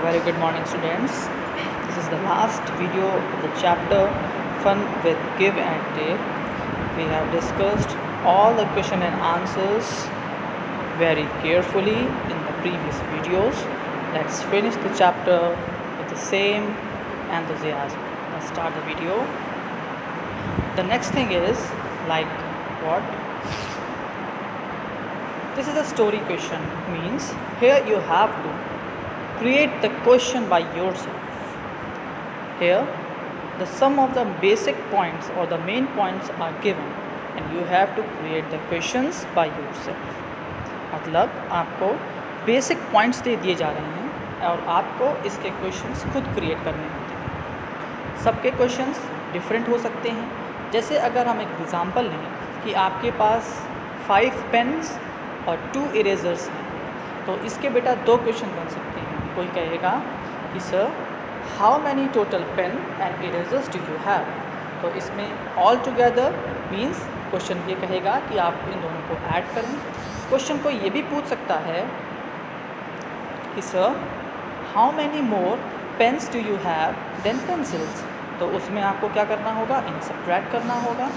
Very good morning, students. This is the last video of the chapter Fun with Give and Take. We have discussed all the question and answers very carefully in the previous videos. Let's finish the chapter with the same enthusiasm. Let's start the video. The next thing is like what? This is a story question, means here you have to create the question by yourself. Here the sum of the basic points or the main points are given and you have to create the questions by yourself. मतलब आपको basic points दे दिए जा रहे हैं और आपको इसके questions खुद क्रिएट करने होते हैं. सबके क्वेश्चंस डिफरेंट हो सकते हैं. जैसे अगर हम एक एग्ज़ाम्पल लें कि आपके पास 5 पेन्स और 2 इरेजर्स हैं, तो इसके बेटा 2 क्वेश्चन बन सकते हैं. कोई कहेगा कि sir how many total pen and erasers do you have. तो इसमें ऑल टुगेदर मीन्स क्वेश्चन ये कहेगा कि आप इन दोनों को ऐड करें. क्वेश्चन को ये भी पूछ सकता है कि sir how many more pens do you have then pencils. तो उसमें आपको क्या करना होगा, इन्हें सब्ट्रैक्ट करना होगा.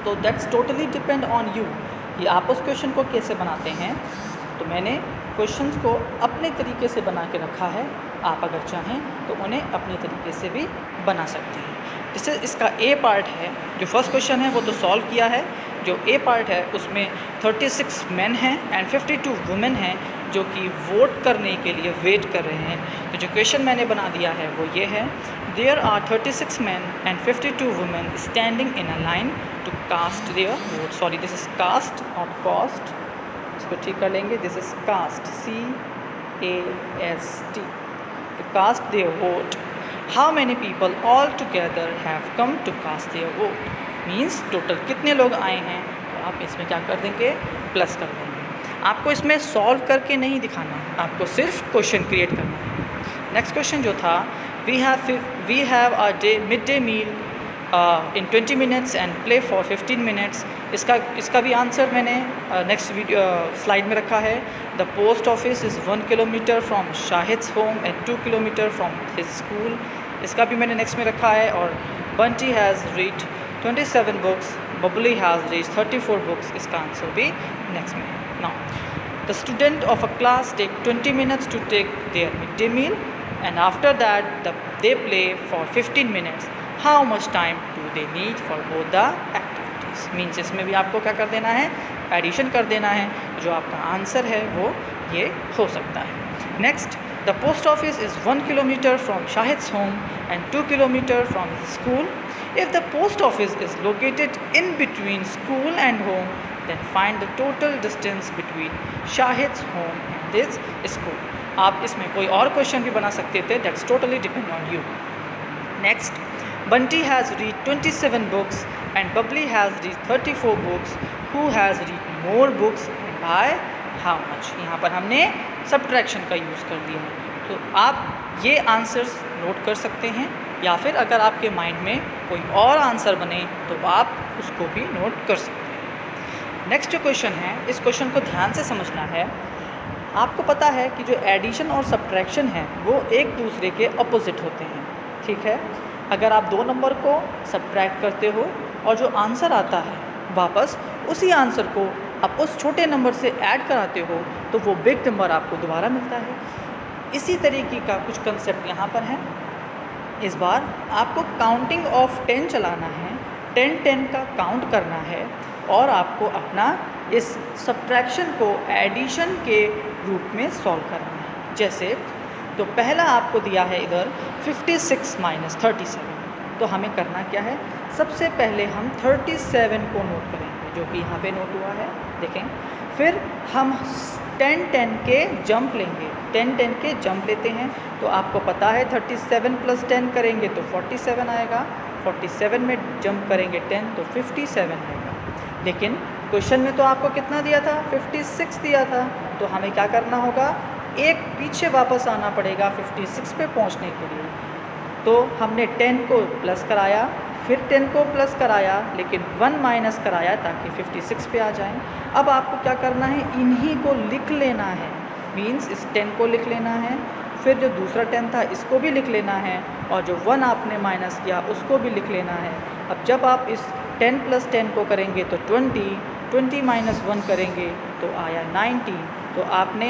तो that's totally depend on you कि आप उस क्वेश्चन को कैसे बनाते हैं. तो मैंने क्वेश्चंस को अपने तरीके से बना के रखा है. आप अगर चाहें तो उन्हें अपने तरीके से भी बना सकते हैं. जैसे इसका ए पार्ट है, जो फर्स्ट क्वेश्चन है वो तो सॉल्व किया है. जो ए पार्ट है उसमें 36 मेन हैं एंड 52 वुमेन हैं जो कि वोट करने के लिए वेट कर रहे हैं. तो जो क्वेश्चन मैंने बना दिया है वो ये है, there are 36 men and 52 women standing in a line to cast their vote. Sorry, this is cast not cost. इसको ठीक कर लेंगे. This is cast, CAST, to cast their vote. How many people all together have come to cast their vote? Means total कितने लोग आए हैं. तो आप इसमें क्या कर देंगे, प्लस कर देंगे. आपको इसमें सॉल्व करके नहीं दिखाना है, आपको सिर्फ क्वेश्चन क्रिएट करना है. नेक्स्ट क्वेश्चन जो था, we have a day mid day meal in 20 minutes and play for 15 minutes. इसका भी आंसर मैंने नेक्स्ट वीडियो स्लाइड में रखा है. The post office is 1 kilometre from Shahid's home and 2 kilometre from his school. इसका भी मैंने नेक्स्ट में रखा है. और Bunty has read 27 books, Babli has read 34 books. इसका आंसर भी नेक्स्ट में. Now the student of a class take 20 minutes to take their mid day meal and after that they play for 15 minutes. How much time do they need for both the activities. Means इसमें भी आपको क्या कर देना है, addition कर देना है. जो आपका आंसर है वो ये हो सकता है. Next, the post office is 1 kilometre from Shahid's home and 2 kilometre from school. If the post office is located in between school and home then find the total distance between Shahid's home and this school. आप इसमें कोई और question भी बना सकते थे. That's totally depend on you. Next, Bunty has read 27 books and Bubbly has read 34 books. Who has read more books and by how much? यहाँ पर हमने subtraction का यूज़ कर दिया. तो आप ये आंसर्स नोट कर सकते हैं या फिर अगर आपके माइंड में कोई और आंसर बने तो आप उसको भी नोट कर सकते हैं. नेक्स्ट जो क्वेश्चन है, इस क्वेश्चन को ध्यान से समझना है. आपको पता है कि जो एडिशन और सब्ट्रैक्शन है वो एक दूसरे के अपोजिट होते हैं. ठीक है, अगर आप 2 नंबर को सब्ट्रैक्ट करते हो और जो आंसर आता है वापस उसी आंसर को आप उस छोटे नंबर से ऐड कराते हो तो वो बिग नंबर आपको दोबारा मिलता है. इसी तरीके का कुछ कंसेप्ट यहाँ पर है. इस बार आपको काउंटिंग ऑफ 10 चलाना है, 10 का काउंट करना है और आपको अपना इस सब्ट्रैक्शन को एडिशन के रूप में सॉल्व करना है. जैसे तो पहला आपको दिया है इधर 56 माइनस 37. तो हमें करना क्या है, सबसे पहले हम 37 को नोट करेंगे जो कि यहाँ पे नोट हुआ है. देखें, फिर हम 10 के जंप लेंगे. 10 के जंप लेते हैं. तो आपको पता है 37 प्लस 10 करेंगे तो 47 आएगा. 47 में जंप करेंगे 10 तो 57 आएगा. लेकिन क्वेश्चन में तो आपको कितना दिया था, 56 दिया था. तो हमें क्या करना होगा, एक पीछे वापस आना पड़ेगा 56 पे पहुंचने के लिए. तो हमने 10 को प्लस कराया, फिर 10 को प्लस कराया, लेकिन 1 माइनस कराया ताकि 56 पे आ जाएं. अब आपको क्या करना है, इन्हीं को लिख लेना है. मीन्स इस 10 को लिख लेना है, फिर जो दूसरा 10 था इसको भी लिख लेना है, और जो 1 आपने माइनस किया उसको भी लिख लेना है। अब जब आप इस 10 + 10 को करेंगे तो 20 माइनस 1 करेंगे तो आया 90। तो आपने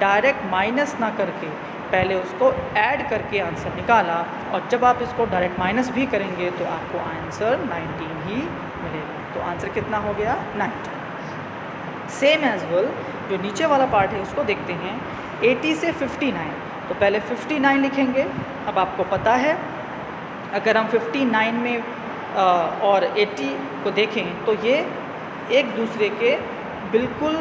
डायरेक्ट माइनस ना करके पहले उसको ऐड करके आंसर निकाला, और जब आप इसको डायरेक्ट माइनस भी करेंगे तो आपको आंसर 19 ही मिलेगा। तो आंसर कितना हो गया? 90। सेम एज वेल जो नीचे वाला पार्ट है उसको देखते हैं। 80 से 59, तो पहले 59 लिखेंगे। अब आपको पता है अगर हम 59 में और 80 को देखें तो ये एक दूसरे के बिल्कुल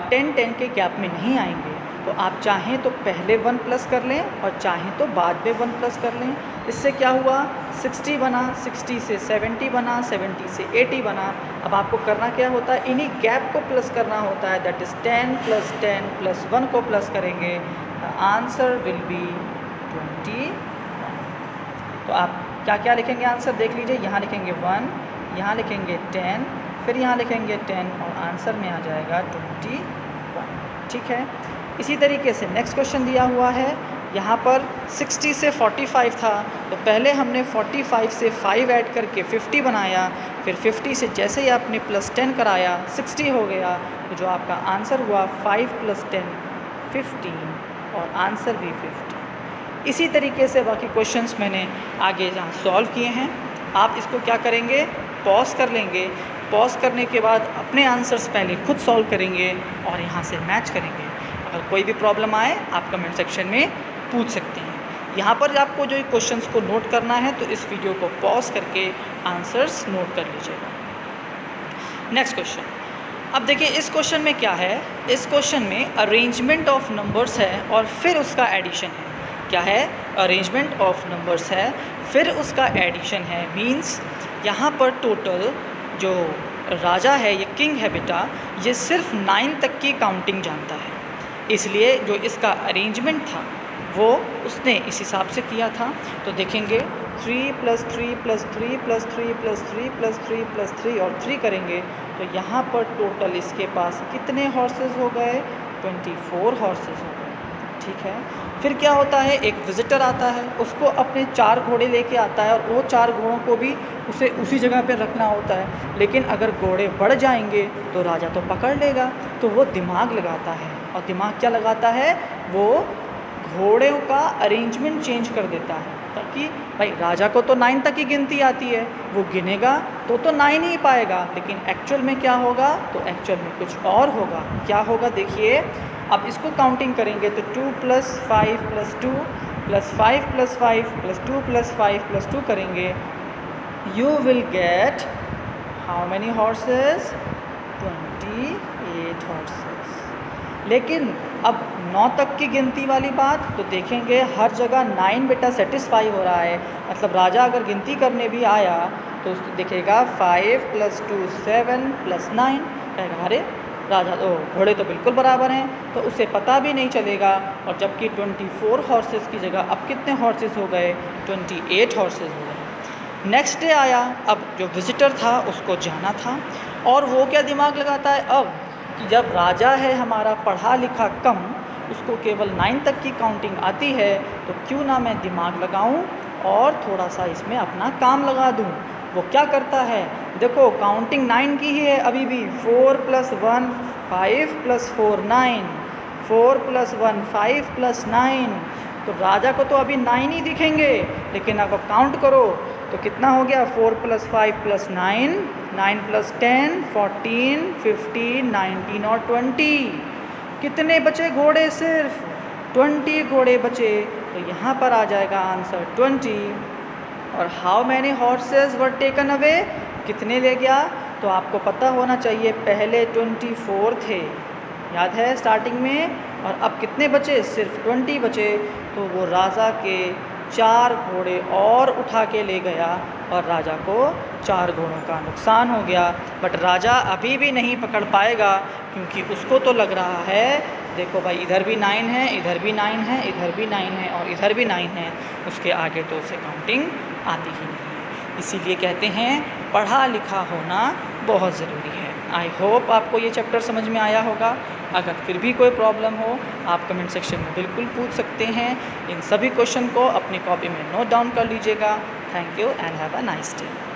10-10 के गैप में नहीं आएंगे। तो आप चाहें तो पहले 1 प्लस कर लें और चाहें तो बाद में 1 प्लस कर लें। इससे क्या हुआ? 60 बना, 60 से 70 बना, 70 से 80 बना। अब आपको करना क्या होता है? इन्हीं गैप को प्लस करना होता है, दैट इज़ 10 + 10 + 1 को प्लस करेंगे, द आंसर विल बी 21। तो आप क्या क्या लिखेंगे आंसर देख लीजिए। यहाँ लिखेंगे 1, यहाँ लिखेंगे 10, फिर यहाँ लिखेंगे 10 और आंसर में आ जाएगा 21। ठीक है। इसी तरीके से नेक्स्ट क्वेश्चन दिया हुआ है। यहाँ पर 60 से 45 था, तो पहले हमने 45 से 5 ऐड करके 50 बनाया, फिर 50 से जैसे ही आपने +10 कराया 60 हो गया। तो जो आपका आंसर हुआ 5 + 10 15 और आंसर भी 50। इसी तरीके से बाकी क्वेश्चंस मैंने आगे जहाँ सॉल्व किए हैं, आप इसको क्या करेंगे? पॉज कर लेंगे। पॉज करने के बाद अपने आंसर्स पहले खुद सॉल्व करेंगे और यहाँ से मैच करेंगे। अगर कोई भी प्रॉब्लम आए आप कमेंट सेक्शन में पूछ सकते हैं। यहाँ पर आपको जो क्वेश्चंस को नोट करना है तो इस वीडियो को पॉज करके आंसर्स नोट कर लीजिएगा। Next question. अब देखिए इस क्वेश्चन में क्या है? इस क्वेश्चन में अरेंजमेंट ऑफ नंबर्स है और फिर उसका एडिशन है। क्या है? अरेंजमेंट ऑफ नंबर्स है फिर उसका एडिशन है। मीन्स यहाँ पर टोटल जो राजा है, ये किंग है बेटा, ये सिर्फ 9 तक की काउंटिंग जानता है, इसलिए जो इसका अरेंजमेंट था वो उसने इस हिसाब से किया था। तो देखेंगे 3 + 3 + 3 + 3 + 3 + 3 + 3 और 3 करेंगे तो यहाँ पर टोटल इसके पास कितने हॉर्सेस हो गए? 24 हॉर्सेस हो गए। ठीक है। फिर क्या होता है? एक विज़िटर आता है, उसको अपने 4 घोड़े लेके आता है और वो 4 घोड़ों को भी उसे उसी जगह पे रखना होता है। लेकिन अगर घोड़े बढ़ जाएंगे तो राजा तो पकड़ लेगा, तो वो दिमाग लगाता है। और दिमाग क्या लगाता है? वो घोड़ों का अरेंजमेंट चेंज कर देता है, ताकि भाई राजा को तो 9 तक की गिनती आती है, वो गिनेगा तो 9 ही पाएगा, लेकिन एक्चुअल में क्या होगा? तो एक्चुअल में कुछ और होगा। क्या होगा? देखिए अब इसको काउंटिंग करेंगे तो 2 + 5 + 2 + 5 + 5 + 2 + 5 + 2 करेंगे, you will get how many horses? 28 horses। लेकिन अब 9 तक की गिनती वाली बात तो देखेंगे हर जगह 9 बेटा सेटिस्फाई हो रहा है। मतलब राजा अगर गिनती करने भी आया तो उसको देखेगा 5 + 2 7 + 9, कहेगा अरे राजा तो घोड़े तो बिल्कुल बराबर हैं, तो उसे पता भी नहीं चलेगा। और जबकि 24 हॉर्सेस की जगह अब कितने हॉर्सेस हो गए? 28 हॉर्सेस हो गए। नेक्स्ट डे आया, अब जो विज़िटर था उसको जाना था, और वो क्या दिमाग लगाता है अब कि जब राजा है हमारा पढ़ा लिखा कम, उसको केवल 9 तक की काउंटिंग आती है, तो क्यों ना मैं दिमाग लगाऊं और थोड़ा सा इसमें अपना काम लगा दूं। वो क्या करता है? देखो काउंटिंग 9 की ही है अभी भी। 4 + 1 5 + 4 9, 4 + 1 5 + 9। तो राजा को तो अभी 9 ही दिखेंगे, लेकिन अब काउंट करो तो कितना हो गया? 4 + 5 + 9, 9 + 10 14 15 19 और 20। कितने बचे घोड़े? सिर्फ 20 घोड़े बचे। तो यहाँ पर आ जाएगा आंसर 20। और how many horses were taken away? कितने ले गया? तो आपको पता होना चाहिए पहले 24 थे, याद है स्टार्टिंग में, और अब कितने बचे? सिर्फ 20 बचे। तो वो राजा के 4 घोड़े और उठा के ले गया और राजा को 4 घोड़ों का नुकसान हो गया। बट राजा अभी भी नहीं पकड़ पाएगा, क्योंकि उसको तो लग रहा है देखो भाई इधर भी 9 है, इधर भी 9 है, इधर भी 9 है और इधर भी 9 है, उसके आगे तो उसे काउंटिंग आती ही नहीं है। इसीलिए कहते हैं पढ़ा लिखा होना बहुत ज़रूरी है। आई होप आपको ये चैप्टर समझ में आया होगा। अगर फिर भी कोई प्रॉब्लम हो आप कमेंट सेक्शन में बिल्कुल पूछ सकते हैं। इन सभी क्वेश्चन को अपनी कॉपी में नोट डाउन कर लीजिएगा। Thank you and have a nice day.